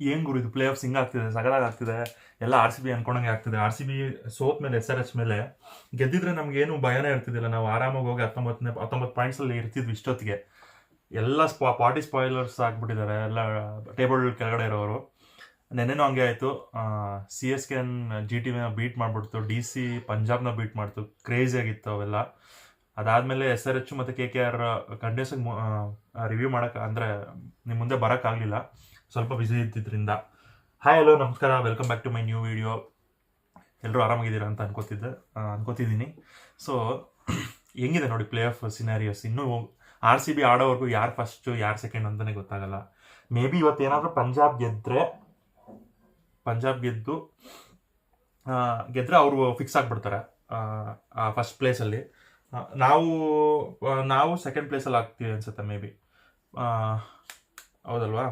ಏನು ಗುರು ಇದು play offs ಹಿಂಗೆ ಆಗ್ತಿದೆ, ಸಗದಾಗ ಆಗ್ತಿದೆ, ಎಲ್ಲ ಆರ್ ಸಿ ಬಿ ಅನ್ಕೊಂಡಂಗೆ ಆಗ್ತಿದೆ. ಆರ್ ಸಿ ಬಿ ಸೋತ್ ಮೇಲೆ SRH ಮೇಲೆ ಗೆದ್ದಿದ್ರೆ ನಮ್ಗೇನು ಭಯನೇ ಇರ್ತಿದ್ದಿಲ್ಲ. ನಾವು ಆರಾಮಾಗಿ ಹೋಗಿ 19 ಪಾಯಿಂಟ್ಸಲ್ಲಿ ಇರ್ತಿದ್ವಿ ಇಷ್ಟೊತ್ತಿಗೆ. ಎಲ್ಲ ಪಾರ್ಟಿ ಸ್ಪಾಯ್ಲರ್ಸ್ ಆಗ್ಬಿಟ್ಟಿದ್ದಾರೆ ಎಲ್ಲ ಟೇಬಲ್ ಕೆಳಗಡೆ ಇರೋರು. ನೆನ್ನೆನೂ ಹಂಗೆ ಆಯಿತು. CSK GTನ ಬೀಟ್ ಮಾಡಿಬಿಡ್ತು, DC ಪಂಜಾಬ್ನ ಬೀಟ್ ಮಾಡ್ತು. ಕ್ರೇಜಿ ಆಗಿತ್ತು ಅವೆಲ್ಲ. ಅದಾದಮೇಲೆ SRH ಮತ್ತು KKR ಕಂಟಿನ್ಯೂಸ್ ರಿವ್ಯೂ ಮಾಡೋಕ್ಕೆ ಅಂದರೆ ನಿಮ್ಮ ಮುಂದೆ ಬರೋಕ್ಕಾಗಲಿಲ್ಲ, ಸ್ವಲ್ಪ ಬ್ಯುಸಿ ಇದ್ದಿದ್ದರಿಂದ. ಹಾಯ್ ಹಲೋ ನಮಸ್ಕಾರ, welcome back to my new video. ಎಲ್ಲರೂ ಆರಾಮಾಗಿದ್ದೀರಾ ಅಂತ ಅನ್ಕೋತಿದ್ದೀನಿ. ಸೊ ಹೆಂಗಿದೆ ನೋಡಿ ಪ್ಲೇ ಆಫ್ ಸಿನಾರಿಯಸ್. ಇನ್ನೂ RCB ಆಡೋವರೆಗೂ ಯಾರು ಫಸ್ಟು ಯಾರು ಸೆಕೆಂಡ್ ಅಂತಲೇ ಗೊತ್ತಾಗಲ್ಲ. ಮೇ ಬಿ ಇವತ್ತೇನಾದರೂ ಪಂಜಾಬ್ ಗೆದ್ದರೆ ಅವರು ಫಿಕ್ಸ್ ಆಗಿಬಿಡ್ತಾರೆ ಫಸ್ಟ್ ಪ್ಲೇಸಲ್ಲಿ. ನಾವು ಸೆಕೆಂಡ್ ಪ್ಲೇಸಲ್ಲಿ ಆಗ್ತೀವಿ ಅನ್ಸುತ್ತೆ ಮೇ ಬಿ. ಹೌದಲ್ವಾ?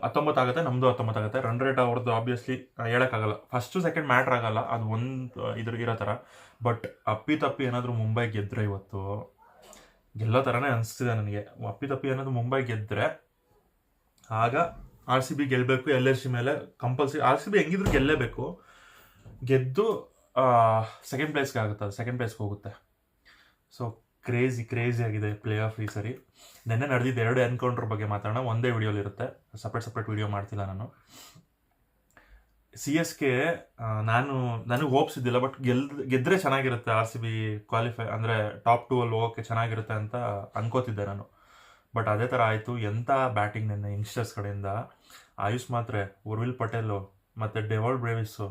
19 ಆಗುತ್ತೆ, ನಮ್ಮದು 19 ಆಗುತ್ತೆ. ರನ್ ರೇಟ್ ಅವ್ರದ್ದು ಆಬ್ವಿಯಸ್ಲಿ ಹೇಳೋಕ್ಕಾಗಲ್ಲ, ಫಸ್ಟು ಸೆಕೆಂಡ್ ಮ್ಯಾಟ್ರ್ ಆಗಲ್ಲ, ಅದು ಒಂದು ಇರೋ ಥರ. ಬಟ್ ಅಪ್ಪಿ ಏನಾದರೂ ಮುಂಬೈ ಗೆದ್ದರೆ ಇವತ್ತು ಗೆಲ್ಲೋ ಥರನೇ ಅನಿಸ್ತಿದೆ ನನಗೆ. ಅಪ್ಪಿ ಏನಾದರೂ ಮುಂಬೈ ಗೆದ್ದರೆ ಆಗ RCB ಗೆಲ್ಲಬೇಕು. LSG ಮೇಲೆ ಕಂಪಲ್ಸರಿ RCB ಹೆಂಗಿದ್ರು ಗೆಲ್ಲೇಬೇಕು. ಗೆದ್ದು ಸೆಕೆಂಡ್ ಪ್ಲೇಸ್ಗೆ ಆಗುತ್ತೆ, ಅದು ಸೆಕೆಂಡ್ ಪ್ಲೇಸ್ಗೆ ಹೋಗುತ್ತೆ. ಸೊ ಕ್ರೇಜಿ ಆಗಿದೆ ಪ್ಲೇ ಆಫ್ ಈ ಸರಿ. ನೆನ್ನೆ ನಡೆದಿದ್ದು 2 ಎನ್ಕೌಂಟರ್ ಬಗ್ಗೆ ಮಾತಾಡೋಣ, ಒಂದೇ ವಿಡಿಯೋಲಿರುತ್ತೆ, ಸಪ್ರೇಟ್ ವಿಡಿಯೋ ಮಾಡ್ತಿಲ್ಲ ನಾನು. CSK ನನಗೆ ಹೋಪ್ಸ್ ಇದ್ದಿಲ್ಲ, ಬಟ್ ಗೆದ್ದರೆ ಚೆನ್ನಾಗಿರುತ್ತೆ. RCB ಕ್ವಾಲಿಫೈ ಅಂದರೆ ಟಾಪ್ 2 ಅಲ್ಲಿ ಹೋಗೋಕ್ಕೆ ಚೆನ್ನಾಗಿರುತ್ತೆ ಅಂತ ಅನ್ಕೋತಿದ್ದೆ ನಾನು. ಬಟ್ ಅದೇ ಥರ ಆಯಿತು. ಎಂಥ ಬ್ಯಾಟಿಂಗ್ ನೆನ್ನೆ ಯಂಗ್ಸ್ಟರ್ಸ್ ಕಡೆಯಿಂದ. ಆಯುಷ್ ಮಾತ್ರೆ, ಉರ್ವಿಲ್ ಪಟೇಲು ಮತ್ತು ಡೆವಾಲ್ಡ್ ಬ್ರೇವಿಸ್ಸು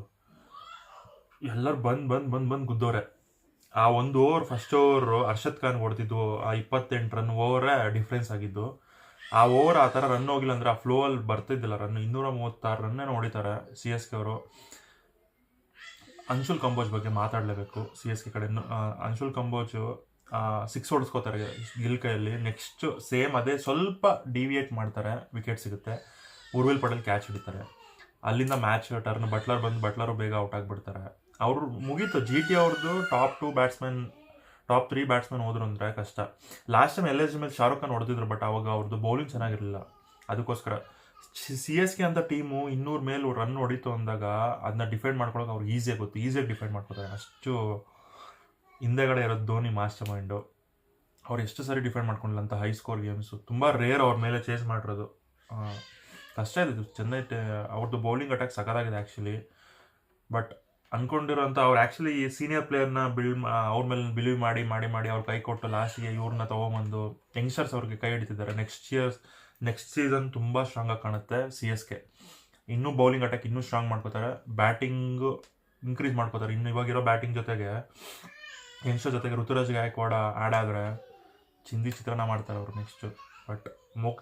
ಎಲ್ಲರೂ ಬಂದು ಗುದ್ದೋರೆ. ಆ ಒಂದು over, first over Arshad Khan ಹೊಡೆದಿದ್ದು, ಆ 28 ರನ್ ಓವರೇ ಡಿಫ್ರೆನ್ಸ್ ಆಗಿದ್ದು. ಆ ಓವರ್ ಆ ಥರ ರನ್ ಹೋಗಿಲ್ಲ ಅಂದರೆ ಆ ಫ್ಲೋ ಅಲ್ಲಿ ಬರ್ತಿದ್ದಿಲ್ಲ ರನ್. 236 ರನ್ನೇ ಹೊಡಿತಾರೆ CSK ಅವರು. ಅನ್ಶುಲ್ ಕಂಬೋಜ್ ಬಗ್ಗೆ ಮಾತಾಡಲೇಬೇಕು. CSK ಕಡೆ ಅನ್ಶುಲ್ ಕಂಬೋಜು 6 ಹೊಡಿಸ್ಕೋತಾರೆ ಗಿಲ್ ಕೈಯಲ್ಲಿ. ನೆಕ್ಸ್ಟ್ ಸೇಮ್ ಅದೇ ಸ್ವಲ್ಪ ಡಿವಿಯೇಟ್ ಮಾಡ್ತಾರೆ, ವಿಕೆಟ್ ಸಿಗುತ್ತೆ. ಉರ್ವಿಲ್ ಪಟೇಲ್ ಕ್ಯಾಚ್ ಹಿಡಿತಾರೆ. ಅಲ್ಲಿಂದ ಮ್ಯಾಚ್ ಟರ್ನ್. ಬಟ್ಲರು ಬೇಗ ಔಟ್ ಆಗಿಬಿಡ್ತಾರೆ. ಅವರು ಮುಗೀತು. GT ಅವ್ರದ್ದು ಟಾಪ್ 3 ಬ್ಯಾಟ್ಸ್ಮನ್ ಹೋದ್ರು ಅಂದರೆ ಕಷ್ಟ. ಲಾಸ್ಟ್ ಟೈಮ್ LSG ಮೇಲೆ ಶಾರುಖ್ ಖಾನ್ ಹೊಡೆದಿದ್ರು, ಬಟ್ ಅವಾಗ ಅವ್ರದ್ದು ಬೌಲಿಂಗ್ ಚೆನ್ನಾಗಿರಲಿಲ್ಲ. ಅದಕ್ಕೋಸ್ಕರ CSK ಅಂತ ಟೀಮು 200 ಮೇಲೆ ರನ್ ಹೊಡಿತು ಅಂದಾಗ ಅದನ್ನ ಡಿಫೆಂಡ್ ಮಾಡ್ಕೊಳಕ್ಕೆ ಅವ್ರಿಗೆ ಈಸಿಯಾಗಿ ಡಿಫೆಂಡ್ ಮಾಡ್ಕೊತಾರೆ. ಅಷ್ಟು ಹಿಂದೆಗಡೆ ಇರೋದು ಧೋನಿ ಮಾಸ್ಟರ್ ಮೈಂಡು. ಅವ್ರು ಎಷ್ಟು ಸರಿ ಡಿಫೆಂಡ್ ಮಾಡ್ಕೊಂಡಿಲ್ಲ ಅಂತ ಹೈ ಸ್ಕೋರ್ ಗೇಮ್ಸು. ತುಂಬ ರೇರ್ ಅವ್ರ ಮೇಲೆ ಚೇಸ್ ಮಾಡಿರೋದು. ಕಷ್ಟ ಇದೆ ಚೆನ್ನೈ. ಅವ್ರದ್ದು ಬೌಲಿಂಗ್ ಅಟ್ಯಾಕ್ ಸಖತ್ತಾಗಿದೆ ಆ್ಯಕ್ಚುಲಿ. ಬಟ್ ಅಂದ್ಕೊಂಡಿರೋಂಥ ಅವ್ರು ಆ್ಯಕ್ಚುಲಿ ಈ ಸೀನಿಯರ್ ಪ್ಲೇಯರ್ನ ಅವ್ರ ಮೇಲೆ ಬಿಲೀವ್ ಮಾಡಿ ಅವ್ರು ಕೈ ಕೊಟ್ಟು ಲಾಸ್ಟಿಗೆ ಇವ್ರನ್ನ ತೊಗೊಂಬಂದು ಯಂಗ್ಸ್ಟರ್ಸ್ ಅವ್ರಿಗೆ ಕೈ ಹಿಡಿತಿದ್ದಾರೆ. ನೆಕ್ಸ್ಟ್ ಸೀಸನ್ ತುಂಬ ಸ್ಟ್ರಾಂಗಾಗಿ ಕಾಣುತ್ತೆ CSK. ಇನ್ನೂ ಬೌಲಿಂಗ್ ಅಟ್ಯಾಕ್ ಇನ್ನೂ ಸ್ಟ್ರಾಂಗ್ ಮಾಡ್ಕೋತಾರೆ, ಬ್ಯಾಟಿಂಗು ಇನ್ಕ್ರೀಸ್ ಮಾಡ್ಕೋತಾರೆ. ಇನ್ನು ಇವಾಗಿರೋ ಬ್ಯಾಟಿಂಗ್ ಜೊತೆಗೆ ಯಂಗ್ಸ್ಟರ್ ಜೊತೆಗೆ ಋತುರಾಜ್ ಗಾಯಕ್ವಾಡ ಆಡಾದರೆ ಚಿತ್ರಾನ್ನ ಮಾಡ್ತಾರೆ ಅವರು ನೆಕ್ಸ್ಟು. ಬಟ್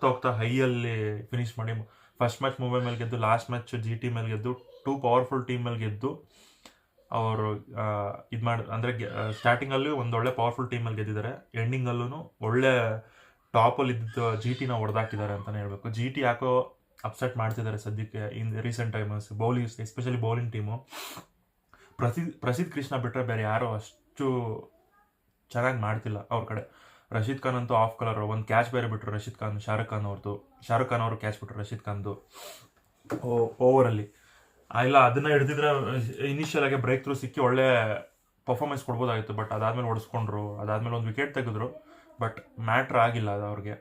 ಹೋಗ್ತಾ ಹೈಯಲ್ಲಿ ಫಿನಿಶ್ ಮಾಡಿ ಫಸ್ಟ್ ಮ್ಯಾಚ್ ಮುಂಬೈ ಮೇಲೆ ಗೆದ್ದು, ಲಾಸ್ಟ್ ಮ್ಯಾಚ್ GT ಮೇಲೆ ಗೆದ್ದು, 2 ಪವರ್ಫುಲ್ ಟೀಮ್ ಮೇಲೆ ಗೆದ್ದು ಅವರು ಇದು ಅಂದರೆ ಸ್ಟಾರ್ಟಿಂಗಲ್ಲಿ ಒಂದು ಒಳ್ಳೆ ಪವರ್ಫುಲ್ ಟೀಮಲ್ಲಿ ಗೆದ್ದಿದ್ದಾರೆ. ಎಂಡಿಂಗಲ್ಲೂ ಒಳ್ಳೆ ಟಾಪಲ್ಲಿ ಇದ್ದಿದ್ದು GTನ ಹೊಡೆದಾಕಿದ್ದಾರೆ ಅಂತಲೇ ಹೇಳಬೇಕು. GT ಯಾಕೋ ಅಪ್ಸೆಟ್ ಮಾಡ್ತಿದ್ದಾರೆ ಸದ್ಯಕ್ಕೆ recent times. Bowling especially bowling team. ಪ್ರಸಿದ್ಧ ಕೃಷ್ಣ ಬಿಟ್ಟರೆ ಬೇರೆ ಯಾರೋ ಅಷ್ಟು ಚೆನ್ನಾಗಿ ಮಾಡ್ತಿಲ್ಲ ಅವ್ರ ಕಡೆ. ರಶೀದ್ ಖಾನ್ ಅಂತೂ ಆಫ್ ಕಲರ್. ಒಂದು ಕ್ಯಾಚ್ ಬೇರೆ ಬಿಟ್ಟರು ರಶೀದ್ ಖಾನ್. ಶಾರುಖ್ ಖಾನ್ ಅವರು ಕ್ಯಾಚ್ ಬಿಟ್ಟರು ರಶೀದ್ ಖಾನ್ದು ಓವರಲ್ಲಿ. ಇಲ್ಲ ಅದನ್ನ ಹಿಡಿದಿದ್ರೆ ಇನಿಷಿಯಲ್ ಆಗಿ ಬ್ರೇಕ್ ಥ್ರೂ ಸಿಕ್ಕಿ ಒಳ್ಳೆ ಪರ್ಫಾರ್ಮೆನ್ಸ್ ಕೊಡ್ಬೋದಾಗಿತ್ತು. ಬಟ್ ಅದಾದ್ಮೇಲೆ ಹೊಡೆಸ್ಕೊಂಡ್ರು. ಅದಾದ್ಮೇಲೆ ಒಂದು ವಿಕೆಟ್ ತೆಗೆದ್ರು, ಬಟ್ ಮ್ಯಾಟ್ರ್ ಆಗಿಲ್ಲ ಅದು ಅವ್ರಿಗೆ.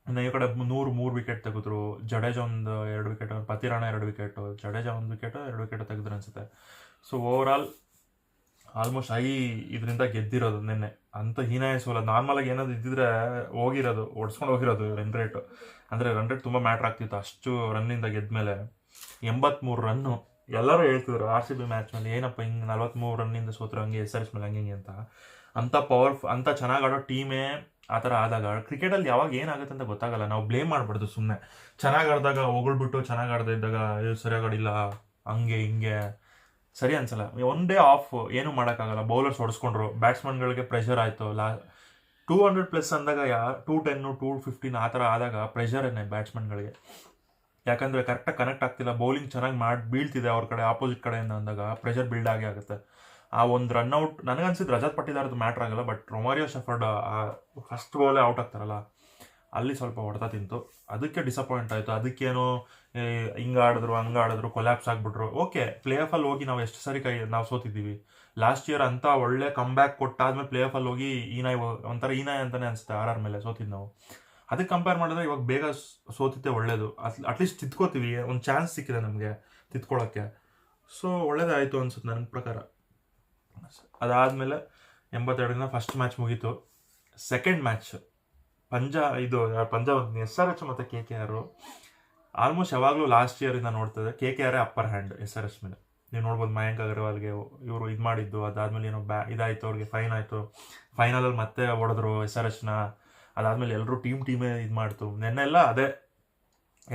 ಇನ್ನು ಈ ಕಡೆ 103 ವಿಕೆಟ್ ತೆಗೆದ್ರು. ಜಡೇಜಾ ಒಂದು 2 wicket, Pathirana 2 wicket, Jadeja 1 wicket 2 wicket ತೆಗೆದ್ರು ಅನ್ಸುತ್ತೆ. ಸೊ ಓವರಾಲ್ ಆಲ್ಮೋಸ್ಟ್ ಇದರಿಂದ ಗೆದ್ದಿರೋದು ನೆನ್ನೆ. ಅಂತ ಹೀನಾಯ ಸೋಲ. ನಾರ್ಮಲಾಗಿ ಏನಾದ್ರು ಇದ್ದಿದ್ರೆ ಹೊಡ್ಸ್ಕೊಂಡು ಹೋಗಿರೋದು ರನ್ ರೇಟು. ಅಂದರೆ ರನ್ ರೇಟ್ ತುಂಬ ಮ್ಯಾಟ್ರ್ ಆಗ್ತಿತ್ತು. ಅಷ್ಟು ರನ್ನಿಂದ ಗೆದ್ಮೇಲೆ 83 ರನ್ನು. ಎಲ್ಲರೂ ಹೇಳ್ತಿದ್ರು RCB ಮ್ಯಾಚ್ ಮೇಲೆ ಏನಪ್ಪ ಹಿಂಗೆ 43 ರನ್ನಿಂದ ಸೋತ್ರು, ಹಂಗೆ SRH ಮೇಲೆ ಹಂಗೆ ಅಂತ. ಅಂಥ ಚೆನ್ನಾಗಿ ಆಡೋ ಟೀಮೇ ಆ ಥರ ಆದಾಗ ಕ್ರಿಕೆಟಲ್ಲಿ ಯಾವಾಗ ಏನಾಗುತ್ತೆ ಅಂತ ಗೊತ್ತಾಗಲ್ಲ. ನಾವು ಬ್ಲೇಮ್ ಮಾಡಬಾರ್ದು ಸುಮ್ಮನೆ. ಚೆನ್ನಾಗಿ ಆಡಿದಾಗ ಹೊಗಳ್ಬಿಟ್ಟು, ಚೆನ್ನಾಗಿ ಆಡದೇ ಇದ್ದಾಗ ಸರಿಯಾಗಿ ಆಡಿಲ್ಲ ಹಂಗೆ ಹಿಂಗೆ ಸರಿ ಅನ್ಸಲ್ಲ. ಒನ್ ಡೇ ಆಫ್ ಏನೂ ಮಾಡೋಕ್ಕಾಗಲ್ಲ. ಬೌಲರ್ಸ್ ಹೊಡೆಸ್ಕೊಂಡ್ರು, ಬ್ಯಾಟ್ಸ್ಮನ್ಗಳಿಗೆ ಪ್ರೆಷರ್ ಆಯಿತು. 200+ ಅಂದಾಗ 210 215 ಆ ಥರ ಆದಾಗ ಪ್ರೆಷರೇನೆ ಬ್ಯಾಟ್ಸ್ಮನ್ಗಳಿಗೆ. ಯಾಕಂದರೆ ಕರೆಕ್ಟಾಗಿ ಕನೆಕ್ಟ್ ಆಗ್ತಿಲ್ಲ, ಬೌಲಿಂಗ್ ಚೆನ್ನಾಗಿ ಬೀಳ್ತಿದೆ ಅವ್ರ ಕಡೆ, ಆಪೋಸಿಟ್ ಕಡೆಯಿಂದ ಅಂದಾಗ ಪ್ರೆಷರ್ ಬಿಲ್ಡ್ ಆಗೇ ಆಗುತ್ತೆ. ಆ ಒಂದು ರನ್ಔಟ್ ನನಗನ್ಸಿದ್ದು ರಜತ್ ಪಟ್ಟಿದಾರದ್ದು ಮ್ಯಾಟ್ರ್ ಆಗಲ್ಲ. ಬಟ್ ರೊಮಾರಿಯೋ ಶೆಫರ್ಡ್ ಫಸ್ಟ್ ಬಾಲೇ ಔಟ್ ಆಗ್ತಾರಲ್ಲ, ಅಲ್ಲಿ ಸ್ವಲ್ಪ ಹೊಡೆತ ತಿಂತು. ಅದಕ್ಕೆ ಡಿಸಪಾಯಿಂಟ್ ಆಯಿತು. ಅದಕ್ಕೇನು ಹಿಂಗೆ ಆಡಿದ್ರು ಹಂಗೆ ಆಡಿದ್ರು ಕೊಲ್ಯಾಪ್ಸ್ ಆಗಿಬಿಟ್ರು. ಓಕೆ, ಪ್ಲೇ ಆಫಲ್ಲಿ ಹೋಗಿ ನಾವು ಎಷ್ಟು ಸರಿ ನಾವು ಸೋತಿದ್ದೀವಿ. ಲಾಸ್ಟ್ ಇಯರ್ ಅಂತ ಒಳ್ಳೆ ಕಮ್ ಬ್ಯಾಕ್ ಕೊಟ್ಟಾದ್ಮೇಲೆ ಪ್ಲೇ ಆಫಲ್ಲಿ ಹೋಗಿ ಈನಾಯ್ ಒಂಥರ ಈನಾಯ್ ಅಂತಲೇ ಅನಿಸುತ್ತೆ ಆರ್ ಮೇಲೆ ಸೋತಿದ್ದು ನಾವು. ಅದಕ್ಕೆ ಕಂಪೇರ್ ಮಾಡಿದ್ರೆ ಇವಾಗ ಬೇಗ ಸೋತಿದ್ದೆ ಒಳ್ಳೇದು. ಅಟ್ಲೀಸ್ಟ್ ತಿದ್ಕೋತೀವಿ, ಒಂದು ಚಾನ್ಸ್ ಸಿಕ್ಕಿದೆ ನಮಗೆ ತಿದ್ಕೊಳ್ಳೋಕ್ಕೆ. ಸೊ ಒಳ್ಳೇದೇ ಆಯಿತು ಅನ್ಸುತ್ತೆ ನನ್ನ ಪ್ರಕಾರ. ಅದಾದಮೇಲೆ 82 ಫಸ್ಟ್ ಮ್ಯಾಚ್ ಮುಗೀತು. ಸೆಕೆಂಡ್ ಮ್ಯಾಚ್ ಪಂಜಾಬ್ SRH ಮತ್ತು KKR. ಆಲ್ಮೋಸ್ಟ್ ಯಾವಾಗಲೂ ಲಾಸ್ಟ್ ಇಯರಿಂದ ನೋಡ್ತದೆ KKR ಅಪ್ಪರ್ ಹ್ಯಾಂಡ್ SRH ಮೇಲೆ. ನೀವು ನೋಡ್ಬೋದು ಮಯಾಂಕ್ ಅಗರ್ವಾಲ್ಗೆ ಇವರು ಇದು ಮಾಡಿದ್ದು. ಅದಾದಮೇಲೆ ಏನೋ ಇದಾಯಿತು, ಅವ್ರಿಗೆ ಫೈನ್ ಆಯಿತು. ಫೈನಲಲ್ಲಿ ಮತ್ತೆ ಹೊಡೆದ್ರು SRHನ. ಅದಾದಮೇಲೆ ಎಲ್ಲರೂ ಟೀಮೇ ಇದು ಮಾಡ್ತು. ನೆನ್ನೆಲ್ಲ ಅದೇ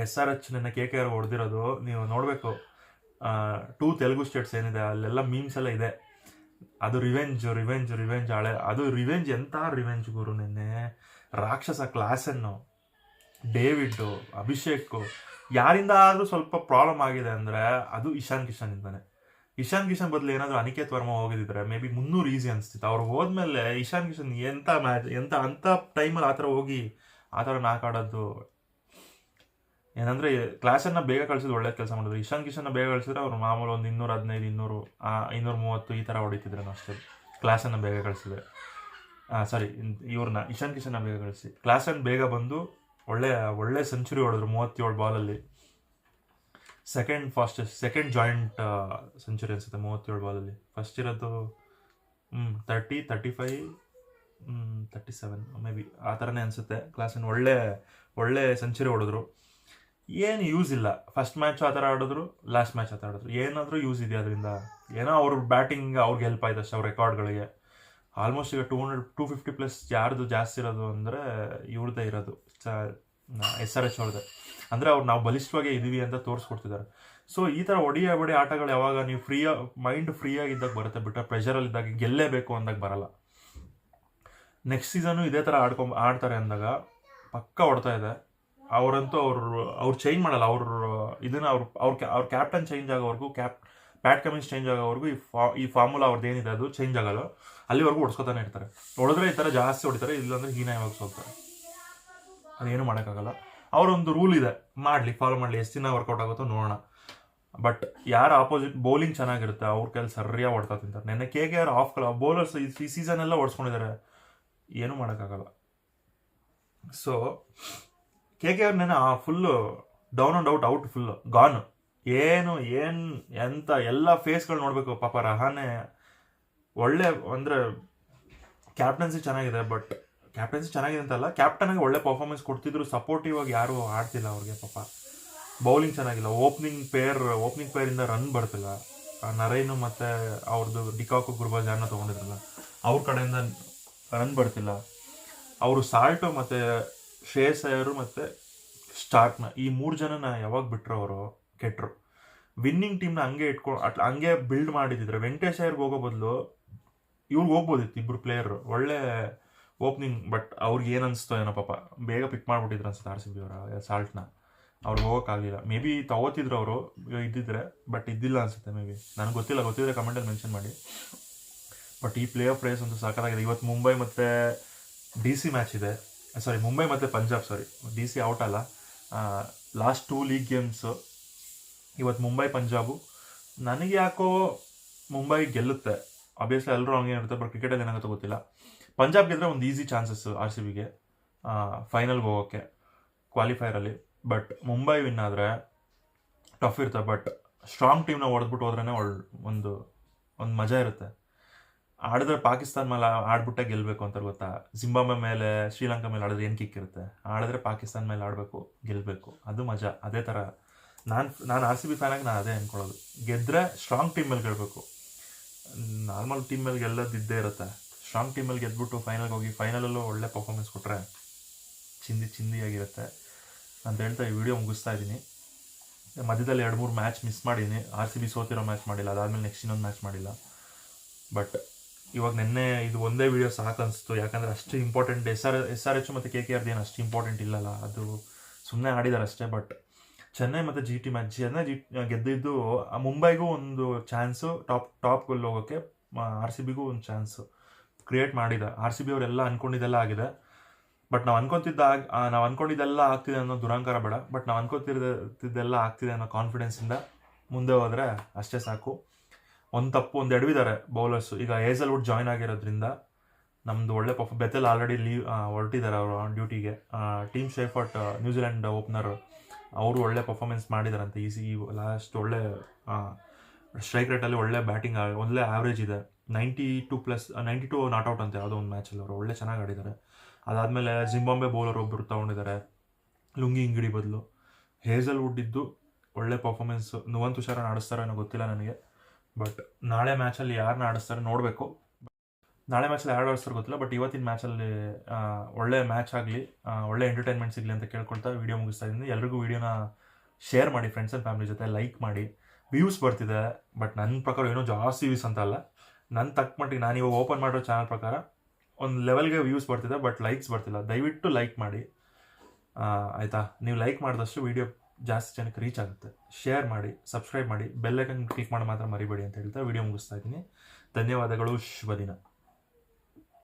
SRH ನೆನ್ನೆ KKR ಹೊಡೆದಿರೋದು ನೀವು ನೋಡಬೇಕು. 2 ತೆಲುಗು ಸ್ಟೇಟ್ಸ್ ಏನಿದೆ ಅಲ್ಲೆಲ್ಲ ಮೀಮ್ಸ್ ಎಲ್ಲ ಇದೆ. ಅದು ರಿವೆಂಜ್ ಹಳೆ. ಅದು ರಿವೆಂಜ್ ಎಂಥ ರಿವೆಂಜ್ ಗುರು. ನೆನ್ನೆ ರಾಕ್ಷಸ ಕ್ಲಾಸನ್ನು, ಡೇವಿಡ್, ಅಭಿಷೇಕ್ ಯಾರಿಂದ ಆದರೂ ಸ್ವಲ್ಪ ಪ್ರಾಬ್ಲಮ್ ಆಗಿದೆ ಅಂದರೆ ಅದು ಇಶಾನ್ ಕಿಶನ್ ಇಂದಾನೆ. ಇಶಾನ್ ಕಿಶನ್ ಬದಲು ಏನಾದರೂ ಅನಿಕೇತ್ ವರ್ಮಾ ಹೋಗಿದ್ದಿದ್ರೆ ಮೇ ಬಿ 300 ಈಸಿ ಅನಿಸ್ತಿತ್ತು. ಅವ್ರು ಹೋದ್ಮೇಲೆ ಇಶಾನ್ ಕಿಶನ್ ಎಂಥ ಅಂಥ ಟೈಮಲ್ಲಿ ಆ ಥರ ಹೋಗಿ ಆ ಥರ ನಾಕಾಡೋದು ಏನಂದರೆ ಕ್ಲಾಸನ್ನು ಬೇಗ ಕಳಿಸಿದ್ರು, ಒಳ್ಳೆ ಕೆಲಸ ಮಾಡಿದ್ರು. ಇಶಾನ್ ಕಿಶನ್ನ ಬೇಗ ಕಳಿಸಿದ್ರೆ ಅವ್ರು ಮಾಮೂಲು ಒಂದು 215, 230 ಈ ಥರ ಹೊಡಿತಿದ್ರು ಅಷ್ಟೇ. ಕ್ಲಾಸನ್ನು ಬೇಗ ಕಳಿಸಿದ್ರೆ ಇಶಾನ್ ಕಿಶನ್ನ ಬೇಗ ಕಳಿಸಿ ಕ್ಲಾಸನ್ನು ಬೇಗ ಬಂದು ಒಳ್ಳೆ ಸೆಂಚುರಿ ಹೊಡೆದ್ರು 37 ಬಾಲಲ್ಲಿ. ಸೆಕೆಂಡ್ ಜಾಯಿಂಟ್ ಸೆಂಚುರಿ ಅನ್ಸುತ್ತೆ 37 ಬಾಲಲ್ಲಿ. ಫಸ್ಟ್ ಇರೋದು 30, 35, 37 ಮೇ ಬಿ ಆ ಥರನೇ ಅನಿಸುತ್ತೆ. ಕ್ಲಾಸನ್ನು ಒಳ್ಳೆ ಸೆಂಚುರಿ ಹೊಡೆದ್ರು. ಏನು ಯೂಸ್ ಇಲ್ಲ. ಫಸ್ಟ್ ಮ್ಯಾಚ್ ಆ ಥರ ಆಡಿದ್ರು, ಲಾಸ್ಟ್ ಮ್ಯಾಚ್ ಆ ಥರ ಆಡಿದ್ರು. ಏನಾದರೂ ಯೂಸ್ ಇದೆಯಾ ಅದರಿಂದ? ಏನೋ ಅವ್ರ ಬ್ಯಾಟಿಂಗ್ ಅವ್ರಿಗೆ ಹೆಲ್ಪ್ ಆಯ್ತು ಅಷ್ಟೇ, ಅವ್ರ ರೆಕಾರ್ಡ್ಗಳಿಗೆ. ಆಲ್ಮೋಸ್ಟ್ ಈಗ 250+ ಯಾರ್ದು ಜಾಸ್ತಿ ಇರೋದು ಅಂದರೆ ಇವ್ರದ್ದೇ ಇರೋದು, SRH ಅವ್ರದ್ದೇ. ಅಂದರೆ ನಾವು ಬಲಿಷ್ಠವಾಗಿ ಇದ್ದೀವಿ ಅಂತ ತೋರಿಸ್ಕೊಡ್ತಿದ್ದಾರೆ. ಸೊ ಈ ಥರ ಬಡಿ ಆಟಗಳು ಯಾವಾಗ ನೀವು ಮೈಂಡ್ ಫ್ರೀಯಾಗಿದ್ದಾಗ ಬರುತ್ತೆ, ಬಿಟ್ಟರೆ ಪ್ರೆಷರಲ್ಲಿದ್ದಾಗ ಗೆಲ್ಲೇಬೇಕು ಅಂದಾಗ ಬರಲ್ಲ. ನೆಕ್ಸ್ಟ್ ಸೀಸನು ಇದೇ ಥರ ಆಡ್ತಾರೆ ಅಂದಾಗ ಪಕ್ಕ ಹೊಡ್ತಾ ಇದೆ. ಅವರಂತೂ ಅವ್ರು ಚೇಂಜ್ ಮಾಡಲ್ಲ. ಅವ್ರ ಕ್ಯಾಪ್ಟನ್ ಚೇಂಜ್ ಆಗೋವರೆಗೂ, ಪ್ಯಾಟ್ ಕಮಿನ್ಸ್ ಚೇಂಜ್ ಆಗೋವರೆಗೂ ಈ ಫಾರ್ಮುಲಾ ಅವ್ರದ್ದು ಏನಿದೆ ಅದು ಚೇಂಜ್ ಆಗಲ್ಲ. ಅಲ್ಲಿವರೆಗೂ ಹೊಡ್ಸ್ಕೊತಾನೆ ಇರ್ತಾರೆ. ಹೊಡೆದ್ರೆ ಈ ಥರ ಜಾಸ್ತಿ ಹೊಡಿತಾರೆ, ಇಲ್ಲಾಂದ್ರೆ ಹೀನಾಯವಾಗಿ ಸೋಲ್ತಾರೆ. ಅದೇನು ಮಾಡೋಕ್ಕಾಗಲ್ಲ. ಅವರೊಂದು ರೂಲ್ ಇದೆ, ಫಾಲೋ ಮಾಡಲಿ. ಎಷ್ಟು ದಿನ ವರ್ಕೌಟ್ ಆಗುತ್ತೋ ನೋಡೋಣ. ಬಟ್ ಯಾರು ಆಪೋಸಿಟ್ ಬೌಲಿಂಗ್ ಚೆನ್ನಾಗಿರುತ್ತೆ ಅವ್ರ ಕೈಲಿ ಸರಿಯಾಗಿ ಹೊಡ್ತಾ ತಿಂತಾರೆ. ನೆನ್ನೆ KKR ಬೌಲರ್ಸ್ ಈ ಸೀಸನ್ ಎಲ್ಲ ಹೊಡ್ಸ್ಕೊಂಡಿದ್ದಾರೆ, ಏನೂ ಮಾಡೋಕ್ಕಾಗಲ್ಲ. ಸೊ KKR ನೆನ್ನೆ full down and out full gone. ಎಂತ ಎಲ್ಲ ಫೇಸ್ಗಳು ನೋಡಬೇಕು. ಪಾಪ ರಹಾನೆ ಅಂದರೆ ಕ್ಯಾಪ್ಟನ್ಸಿ ಚೆನ್ನಾಗಿದೆ. ಬಟ್ ಕ್ಯಾಪ್ಟನ್ಸಿ ಚೆನ್ನಾಗಿದೆ ಅಂತಲ್ಲ, ಕ್ಯಾಪ್ಟನ್ಗೆ ಒಳ್ಳೆ ಪರ್ಫಾರ್ಮೆನ್ಸ್ ಕೊಡ್ತಿದ್ರು. ಸಪೋರ್ಟಿವ್ ಆಗಿ ಯಾರೂ ಆಡ್ತಿಲ್ಲ ಅವ್ರಿಗೆ. ಪಾಪ ಬೌಲಿಂಗ್ ಚೆನ್ನಾಗಿಲ್ಲ. ಓಪನಿಂಗ್ ಪೇರಿಂದ ರನ್ ಬರ್ತಿಲ್ಲ. ನರೈನು ಮತ್ತು ಅವ್ರದ್ದು ಡಿಕಾಕು ಗುರ್ಬಾಜ್ ಯಾರನ್ನ ತೊಗೊಂಡಿದ್ರಲ್ಲ ಅವ್ರ ಕಡೆಯಿಂದ ರನ್ ಬರ್ತಿಲ್ಲ. ಅವರು ಸಾಲ್ಟು ಮತ್ತು ಶ್ರೇಯಸ್ ಅಯ್ಯರ್ ಮತ್ತು ಸ್ಟಾರ್ಕ್ನ ಈ 3 ಜನನ ಯಾವಾಗ ಬಿಟ್ಟರು ಅವರು ಕೆಟ್ಟರು. ವಿನ್ನಿಂಗ್ ಟೀಮ್ನ ಹಂಗೆ ಬಿಲ್ಡ್ ಮಾಡಿದಿದ್ರೆ ವೆಂಕಟೇಶ್ ಅಯ್ಯರ್ಗೆ ಹೋಗೋ ಬದಲು ಇವ್ರಿಗೆ ಹೋಗ್ಬೋದಿತ್ತು. ಇಬ್ಬರು ಪ್ಲೇಯರ್ ಒಳ್ಳೆ ಓಪನಿಂಗ್. ಬಟ್ ಅವ್ರಿಗೆ ಏನು ಅನಿಸ್ತೋ ಏನೋ, ಪಾಪ ಬೇಗ ಪಿಕ್ ಮಾಡಿಬಿಟ್ಟಿದ್ರು ಅನ್ಸುತ್ತೆ RCB ಅವರ ಸಾಲ್ಟ್ನ. ಅವ್ರಿಗೆ ಹೋಗೋಕ್ಕಾಗಲಿಲ್ಲ. ಮೇ ಬಿ ತಗೋತಿದ್ರು ಅವರು ಇದ್ದಿದ್ರೆ, ಬಟ್ ಇದ್ದಿಲ್ಲ ಅನಿಸುತ್ತೆ. ಮೇ ಬಿ ನನಗೆ ಗೊತ್ತಿದ್ರೆ ಕಮೆಂಟಲ್ಲಿ ಮೆನ್ಷನ್ ಮಾಡಿ. ಬಟ್ ಈ ಪ್ಲೇ ಆಫ್ ರೇಸ್ ಒಂದು ಸಾಕಾಗಿದೆ. ಇವತ್ತು ಮುಂಬೈ ಮತ್ತು DC ಮ್ಯಾಚ್ ಇದೆ. ಮುಂಬೈ ಮತ್ತು ಪಂಜಾಬ್. DC ಔಟ್ ಅಲ್ಲ. ಲಾಸ್ಟ್ 2 ಲೀಗ್ ಗೇಮ್ಸು ಇವತ್ತು ಮುಂಬೈ ಪಂಜಾಬು. ನನಗೆ ಯಾಕೋ ಮುಂಬೈ ಗೆಲ್ಲುತ್ತೆ. ಆಬ್ವಿಯಸ್ಲಿ ಎಲ್ಲರೂ ಹಂಗೆ ಇರುತ್ತೆ. ಬಟ್ ಕ್ರಿಕೆಟಲ್ಲಿ ಏನಾಗುತ್ತೆ ಗೊತ್ತಿಲ್ಲ. ಪಂಜಾಬ್ ಗೆದ್ದರೆ ಒಂದು ಈಸಿ ಚಾನ್ಸಸ್ RCBಗೆ ಫೈನಲ್ಗೆ ಹೋಗೋಕ್ಕೆ ಕ್ವಾಲಿಫೈರಲ್ಲಿ. ಬಟ್ ಮುಂಬೈ ವಿನ್ ಆದರೆ ಟಫ್ ಇರುತ್ತೆ. ಬಟ್ ಸ್ಟ್ರಾಂಗ್ ಟೀಮ್ನ ಹೊಡೆದ್ಬಿಟ್ಟು ಹೋದ್ರೇ ಒಂದು ಮಜಾ ಇರುತ್ತೆ. ಆಡಿದ್ರೆ ಪಾಕಿಸ್ತಾನ ಮೇಲೆ ಆಡ್ಬಿಟ್ಟೆ ಗೆಲ್ಲಬೇಕು ಅಂತ ಗೊತ್ತಾ. ಜಿಂಬಾಬ್ವೆ ಮೇಲೆ, ಶ್ರೀಲಂಕಾ ಮೇಲೆ ಆಡಿದ್ರೆ ಏನು ಕಿಕ್ ಇರುತ್ತೆ. ಆಡಿದ್ರೆ ಪಾಕಿಸ್ತಾನ ಮೇಲೆ ಆಡಬೇಕು, ಗೆಲ್ಲಬೇಕು, ಅದು ಮಜಾ. ಅದೇ ಥರ ನಾನು RCB ಫ್ಯಾನಾಗಿ ನಾನು ಅದೇ ಅಂದ್ಕೊಳ್ಳೋದು. ಗೆದ್ದರೆ ಸ್ಟ್ರಾಂಗ್ ಟೀಮ್ ಮೇಲೆ ಗೆಲ್ಲಬೇಕು. ನಾರ್ಮಲ್ ಟೀಮ್ ಮೇಲೆ ಗೆಲ್ಲೋದಿದ್ದೇ ಇರುತ್ತೆ. ಸ್ಟ್ರಾಂಗ್ ಟೀಮಲ್ಲಿ ಗೆದ್ಬಿಟ್ಟು ಫೈನಲ್ಗೆ ಹೋಗಿ ಫೈನಲಲ್ಲೂ ಒಳ್ಳೆ ಪರ್ಫಾರ್ಮೆನ್ಸ್ ಕೊಟ್ಟರೆ ಚಿಂದಿಯಾಗಿರುತ್ತೆ ಅಂತ ಹೇಳ್ತಾ ಈ ವಿಡಿಯೋ ಮುಗಿಸ್ತಾ ಇದ್ದೀನಿ. ಮಧ್ಯದಲ್ಲಿ 2-3 ಮ್ಯಾಚ್ ಮಿಸ್ ಮಾಡಿದ್ದೀನಿ. RCB ಸೋತಿರೋ ಮ್ಯಾಚ್ ಮಾಡಿಲ್ಲ. ಅದಾದಮೇಲೆ ನೆಕ್ಸ್ಟ್ ಇನ್ನೊಂದು ಮ್ಯಾಚ್ ಮಾಡಿಲ್ಲ. ಬಟ್ ಇವಾಗ ನೆನ್ನೆ ಇದು ಒಂದೇ ವಿಡಿಯೋ ಸಾಕು ಅನಿಸ್ತು. ಯಾಕಂದರೆ ಅಷ್ಟು ಇಂಪಾರ್ಟೆಂಟ್ SRH ಮತ್ತು KKR ಏನು ಅಷ್ಟು ಇಂಪಾರ್ಟೆಂಟ್ ಇಲ್ಲಲ್ಲ. ಅದು ಸುಮ್ಮನೆ ಆಡಿದ್ದಾರೆ ಅಷ್ಟೇ. ಬಟ್ ಚೆನ್ನೈ ಮತ್ತು GT ಮ್ಯಾಚ್, ಚೆನ್ನೈ ಗೆದ್ದಿದ್ದು ಮುಂಬೈಗೂ ಒಂದು ಚಾನ್ಸು ಟಾಪ್ಗೆ ಹೋಗೋಕ್ಕೆ, RCBಗೂ ಒಂದು ಚಾನ್ಸು ಕ್ರಿಯೇಟ್ ಮಾಡಿದೆ. RCB ಅವರೆಲ್ಲ ಅಂದ್ಕೊಂಡಿದ್ದೆಲ್ಲ ಆಗಿದೆ. ಬಟ್ ನಾವು ಅನ್ಕೊಂಡಿದ್ದೆಲ್ಲ ಆಗ್ತಿದೆ ಅನ್ನೋ ದುರಂಕಾರ ಬೇಡ. ಬಟ್ ನಾವು ಅನ್ಕೋತಿದ್ದೆಲ್ಲ ಆಗ್ತಿದೆ ಅನ್ನೋ ಕಾನ್ಫಿಡೆನ್ಸಿಂದ ಮುಂದೆ ಹೋದರೆ ಅಷ್ಟೇ ಸಾಕು. ಒಂದು ಎಡವಿದ್ದಾರೆ ಬೌಲರ್ಸು. ಈಗ ಹೇಸಲ್ವುಡ್ ಜಾಯ್ನ್ ಆಗಿರೋದ್ರಿಂದ ನಮ್ಮದು ಒಳ್ಳೆ ಬೆತೆಲ್ ಆಲ್ರೆಡಿ ಹೊರಟಿದ್ದಾರೆ ಅವರು ಡ್ಯೂಟಿಗೆ. ಟೀಮ್ ಶೇಫರ್ಟ್ ನ್ಯೂಜಿಲೆಂಡ್ ಓಪನರ್, ಅವರು ಒಳ್ಳೆ ಪರ್ಫಾರ್ಮೆನ್ಸ್ ಮಾಡಿದಾರಂತೆ ಈ ಲಾಸ್ಟ್. ಒಳ್ಳೆ ಸ್ಟ್ರೈಕ್ ರೇಟಲ್ಲಿ ಒಳ್ಳೆ ಬ್ಯಾಟಿಂಗ್, ಒಳ್ಳೆ ಆವ್ರೇಜ್ ಇದೆ. 92 ನಾಟ್ ಔಟ್ ಅಂತೆ ಯಾವುದೋ ಒಂದು ಮ್ಯಾಚಲ್ಲಿ. ಅವರು ಒಳ್ಳೆ ಚೆನ್ನಾಗಿ ಆಡಿದ್ದಾರೆ. ಅದಾದಮೇಲೆ ಜಿಂಬಾಬ್ವೆ ಬೌಲರ್ ಒಬ್ಬರು ತೊಗೊಂಡಿದ್ದಾರೆ ಲುಂಗಿ ಇಂಗಿಡಿ ಬದಲು. ಹೇಸಲ್ವುಡ್ ಇದ್ದು ಒಳ್ಳೆ ಪರ್ಫಾರ್ಮೆನ್ಸ್. ನುವಂತ್ ತುಷಾರನ ಆಡಿಸ್ತಾರೋ ಏನೋ ಗೊತ್ತಿಲ್ಲ ನನಗೆ. ಬಟ್ ನಾಳೆ ಮ್ಯಾಚಲ್ಲಿ ಯಾರನ್ನ ಆಡಿಸ್ತಾರೆ ನೋಡಬೇಕು. ನಾಳೆ ಮ್ಯಾಚಲ್ಲಿ ಯಾರು ಆಡಿಸ್ತಾರೆ ಗೊತ್ತಿಲ್ಲ. ಬಟ್ ಇವತ್ತಿನ ಮ್ಯಾಚಲ್ಲಿ ಒಳ್ಳೆ ಮ್ಯಾಚ್ ಆಗಲಿ, ಒಳ್ಳೆ ಎಂಟರ್ಟೈನ್ಮೆಂಟ್ ಸಿಗಲಿ ಅಂತ ಕೇಳ್ಕೊಳ್ತಾ ವಿಡಿಯೋ ಮುಗಿಸ್ತಾ ಇದ್ದೀನಿ. ಎಲ್ರಿಗೂ ವಿಡಿಯೋನ ಶೇರ್ ಮಾಡಿ ಫ್ರೆಂಡ್ಸ್ ಆ್ಯಂಡ್ ಫ್ಯಾಮಿಲಿ ಜೊತೆ, ಲೈಕ್ ಮಾಡಿ. ವ್ಯೂಸ್ ಬರ್ತಿದೆ, ಬಟ್ ನನ್ನ ಪ್ರಕಾರ ಏನೋ ಜಾಸ್ತಿ ವ್ಯೂಸ್ ಅಂತ ಅಲ್ಲ, ನನ್ನ ತಕ್ಕ ಮಟ್ಟಿಗೆ ನಾನು ಇವಾಗ ಓಪನ್ ಮಾಡಿರೋ ಚಾನಲ್ ಪ್ರಕಾರ ಒಂದು ಲೆವೆಲ್ಗೆ ವ್ಯೂಸ್ ಬರ್ತಿದೆ, ಬಟ್ ಲೈಕ್ಸ್ ಬರ್ತಿಲ್ಲ. ದಯವಿಟ್ಟು ಲೈಕ್ ಮಾಡಿ ಆಯಿತಾ. ನೀವು ಲೈಕ್ ಮಾಡಿದಷ್ಟು ವಿಡಿಯೋ ಜಾಸ್ತಿ ಜನಕ್ಕೆ ರೀಚ್ ಆಗುತ್ತೆ. ಶೇರ್ ಮಾಡಿ, ಸಬ್ಸ್ಕ್ರೈಬ್ ಮಾಡಿ, ಬೆಲ್ ಐಕನ್ ಕ್ಲಿಕ್ ಮಾಡಿ ಮಾತ್ರ ಮರಿಬೇಡಿ ಅಂತ ಹೇಳ್ತಾ ವಿಡಿಯೋ ಮುಗಿಸ್ತಾ ಇದ್ದೀನಿ. ಧನ್ಯವಾದಗಳು. ಶುಭ ದಿನ.